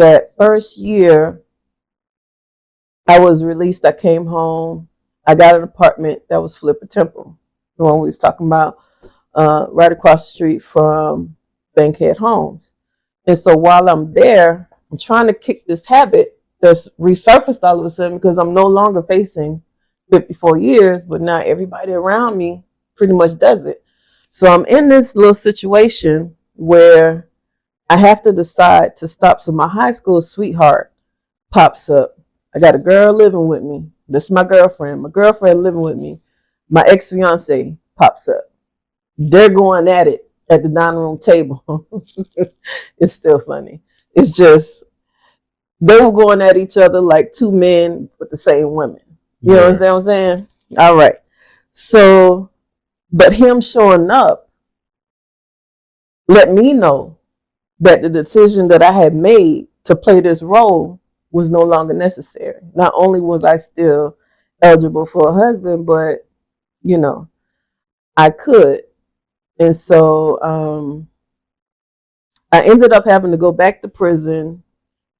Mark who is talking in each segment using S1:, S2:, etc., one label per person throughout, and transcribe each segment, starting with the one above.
S1: that first year I was released, I came home. I got an apartment that was Flipper Temple, the one we was talking about, right across the street from Bankhead Homes. And so while I'm there, I'm trying to kick this habit that's resurfaced all of a sudden because I'm no longer facing 54 years, but now everybody around me pretty much does it. So I'm in this little situation where I have to decide to stop. So my high school sweetheart pops up. I got a girl living with me. This is my girlfriend. My girlfriend living with me. My ex-fiance pops up. They're going at it at the dining room table. It's still funny. It's just, they were going at each other like two men with the same women. You know what I'm saying? All right. So, but him showing up let me know that the decision that I had made to play this role was no longer necessary. Not only was I still eligible for a husband, but, you know, I could. And so I ended up having to go back to prison.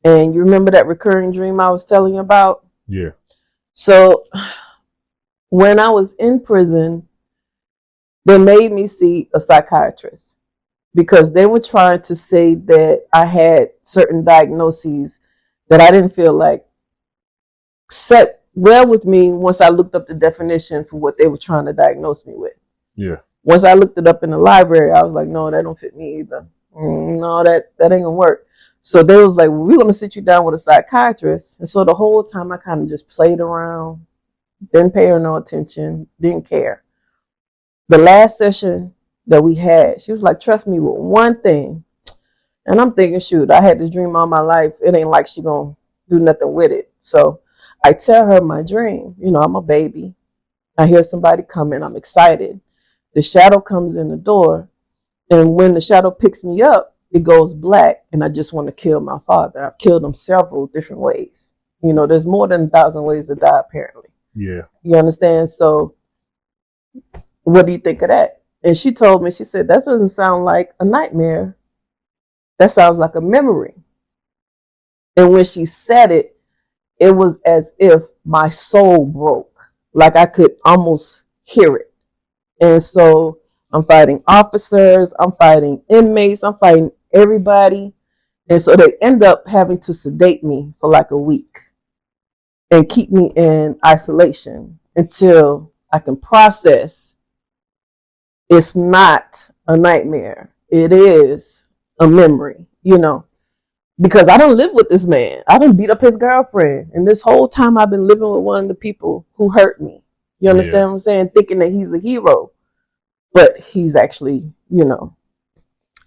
S1: And you remember that recurring dream I was telling you about?
S2: Yeah.
S1: So when I was in prison, they made me see a psychiatrist because they were trying to say that I had certain diagnoses that I didn't feel like set well with me once I looked up the definition for what they were trying to diagnose me with.
S2: Yeah.
S1: Once I looked it up in the library, I was like, no, that don't fit me either. No, that ain't gonna work. So they was like, well, we're gonna sit you down with a psychiatrist. And so the whole time I kind of just played around, didn't pay her no attention, didn't care. The last session that we had, she was like, trust me with one thing. And I'm thinking, shoot, I had this dream all my life. It ain't like she gonna do nothing with it. So I tell her my dream. You know, I'm a baby. I hear somebody coming. I'm excited. The shadow comes in the door. And when the shadow picks me up, it goes black. And I just want to kill my father. I've killed him several different ways. You know, there's more than 1,000 ways to die, apparently.
S2: Yeah.
S1: You understand? So what do you think of that? And she told me, she said, that doesn't sound like a nightmare. That sounds like a memory. And when she said it, it was as if my soul broke. Like I could almost hear it. And so I'm fighting officers, I'm fighting inmates, I'm fighting everybody. And so they end up having to sedate me for like a week and keep me in isolation until I can process it's not a nightmare. It is a memory, you know, because I don't live with this man. I done beat up his girlfriend. And this whole time I've been living with one of the people who hurt me. You understand what I'm saying? Thinking that he's a hero. But he's actually, you know,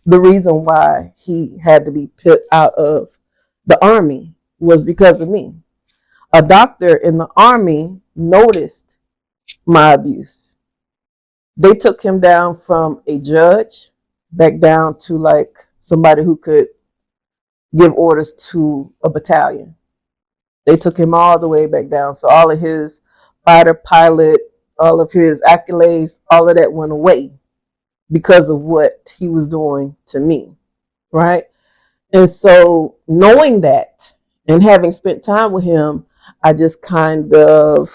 S1: the reason why he had to be put out of the army was because of me. A doctor in the army noticed my abuse. They took him down from a judge back down to like somebody who could give orders to a battalion. They took him all the way back down. So all of his fighter pilot, all of his accolades, all of that went away because of what he was doing to me, right? And so knowing that and having spent time with him, I just kind of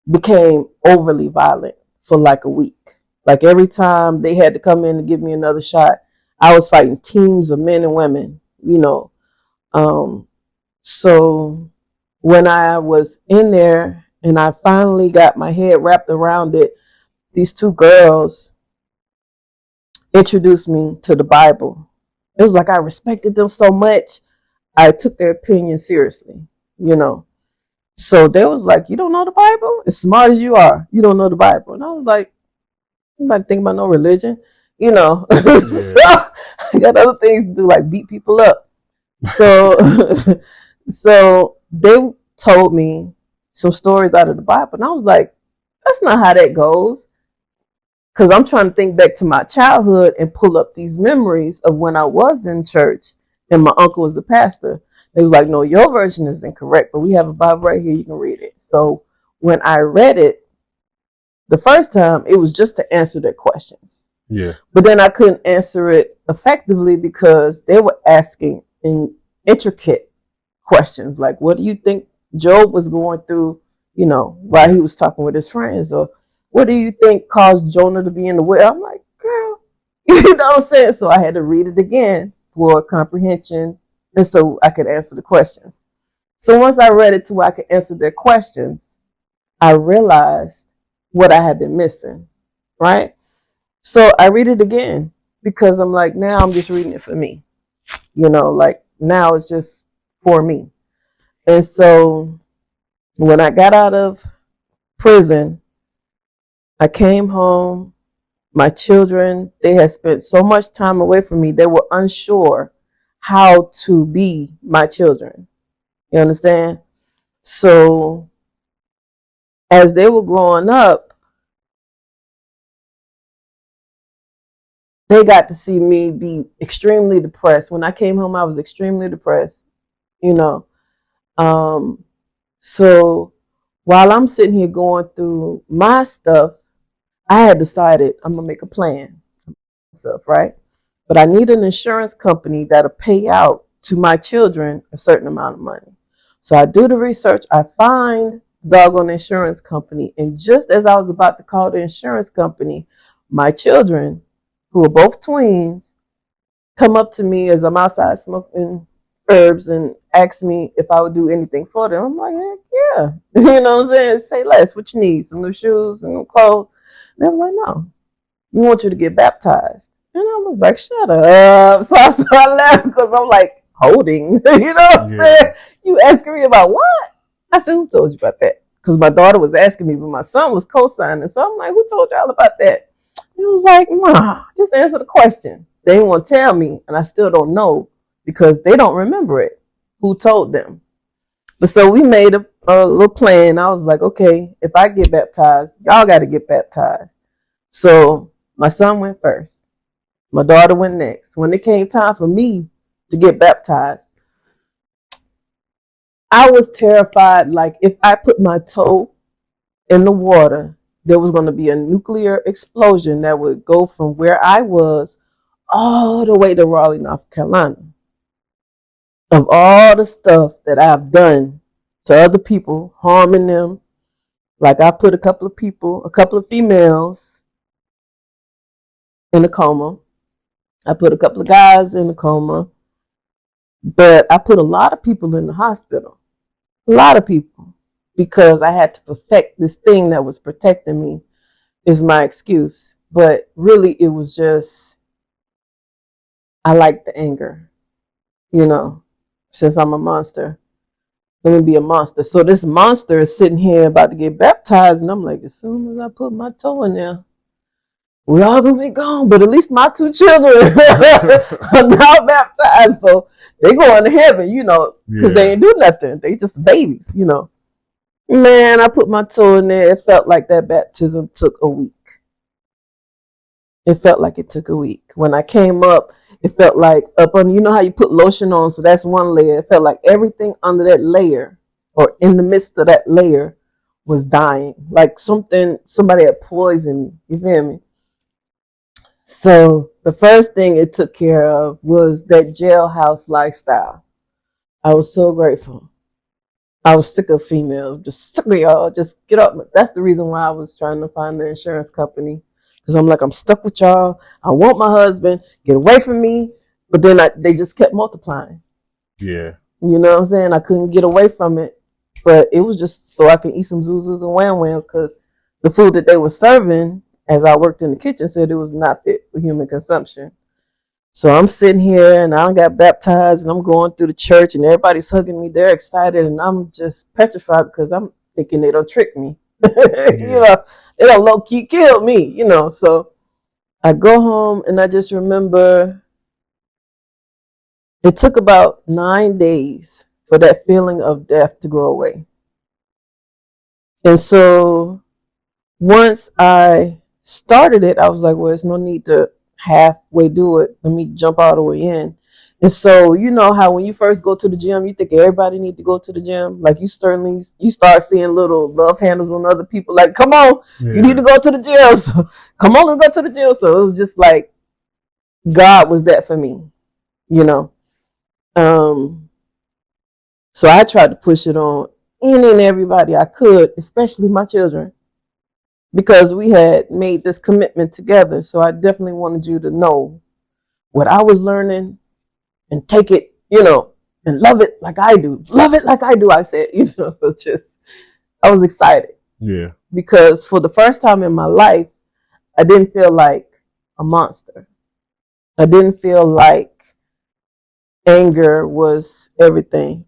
S1: became overly violent for like a week. Like every time they had to come in to give me another shot, I was fighting teams of men and women, you know. So when I was in there and I finally got my head wrapped around it, these two girls introduced me to the Bible. It was like I respected them so much, I took their opinion seriously, you know. So they was like, you don't know the Bible? As smart as you are, you don't know the Bible. And I was like, I'm not thinking about no religion, you know. So I got other things to do, like beat people up. So so they told me some stories out of the Bible. And I was like, that's not how that goes. Because I'm trying to think back to my childhood and pull up these memories of when I was in church and my uncle was the pastor. They was like, no, your version is incorrect, but we have a Bible right here. You can read it. So when I read it the first time, it was just to answer their questions.
S2: Yeah.
S1: But then I couldn't answer it effectively because they were asking in intricate questions, like what do you think Job was going through, while he was talking with his friends, or what do you think caused Jonah to be in the whale? I'm like, girl, you know what I'm saying? So I had to read it again for comprehension, and so I could answer the questions. So once I read it to where I could answer their questions, I realized what I had been missing, right? So I read it again because I'm like, now I'm just reading it for me. Like now it's just for me. And so when I got out of prison, I came home. My children, they had spent so much time away from me, they were unsure how to be my children. You understand? So as they were growing up, they got to see me be extremely depressed. When I came home, I was extremely depressed, you know. So while I'm sitting here going through my stuff, I had decided I'm gonna make a plan, stuff, right? But I need an insurance company that'll pay out to my children a certain amount of money. So I do the research, I find doggone insurance company, and just as I was about to call the insurance company, my children, who are both twins, come up to me as I'm outside smoking herbs and ask me if I would do anything for them. I'm like, heck yeah. You know what I'm saying? Say less, what you need, some new shoes, some new clothes. And they're like, no, we want you to get baptized. And I was like, shut up. So I laughed because I'm like, holding. You know what I'm saying? You asking me about what? I said, who told you about that? Because my daughter was asking me, but my son was co-signing. So I'm like, who told y'all about that? He was like, Ma, just answer the question. They didn't want to tell me, and I still don't know because they don't remember it. Who told them? But so we made a little plan. I was like, okay, if I get baptized, y'all got to get baptized. So my son went first. My daughter went next. When it came time for me to get baptized, I was terrified. Like if I put my toe in the water, there was going to be a nuclear explosion that would go from where I was all the way to Raleigh, North Carolina. Of all the stuff that I've done to other people, harming them, like I put a couple of females in a coma. I put a couple of guys in a coma. But I put a lot of people in the hospital. A lot of people. Because I had to perfect this thing that was protecting me, is my excuse. But really, it was just, I like the anger. Since I'm a monster, let me be a monster. So this monster is sitting here about to get baptized, and I'm like, as soon as I put my toe in there, we all gonna be gone. But at least my two children are now baptized, so they going to heaven, because they ain't do nothing. They just babies, Man, I put my toe in there. It felt like that baptism took a week. It felt like it took a week. When I came up, it felt like up on, how you put lotion on, so that's one layer. It felt like everything under that layer or in the midst of that layer was dying. Like somebody had poisoned me. You feel me? So the first thing it took care of was that jailhouse lifestyle. I was so grateful. I was sick of females, just sick of y'all. Just get up. That's the reason why I was trying to find the insurance company. Because I'm like, I'm stuck with y'all. I want my husband. Get away from me. But then they just kept multiplying.
S2: Yeah.
S1: You know what I'm saying? I couldn't get away from it. But it was just so I could eat some zuzus and wham whams, because the food that they were serving as I worked in the kitchen said it was not fit for human consumption. So I'm sitting here and I got baptized and I'm going through the church and everybody's hugging me. They're excited and I'm just petrified because I'm thinking they don't trick me. They don't low key kill me, So I go home and I just remember it took about 9 days for that feeling of death to go away. And so once I started it, I was like, well, there's no need to halfway do it. Let me jump all the way in. And so, you know how when you first go to the gym, you think everybody need to go to the gym. Like you start seeing little love handles on other people. Like, come on, you need to go to the gym. So come on, let's go to the gym. So it was just like God was that for me, So I tried to push it on any and everybody I could, especially my children, because we had made this commitment together. So I definitely wanted you to know what I was learning and take it, and love it like I do. Love it like I do, I said. It was just, I was excited.
S2: Yeah.
S1: Because for the first time in my life, I didn't feel like a monster. I didn't feel like anger was everything.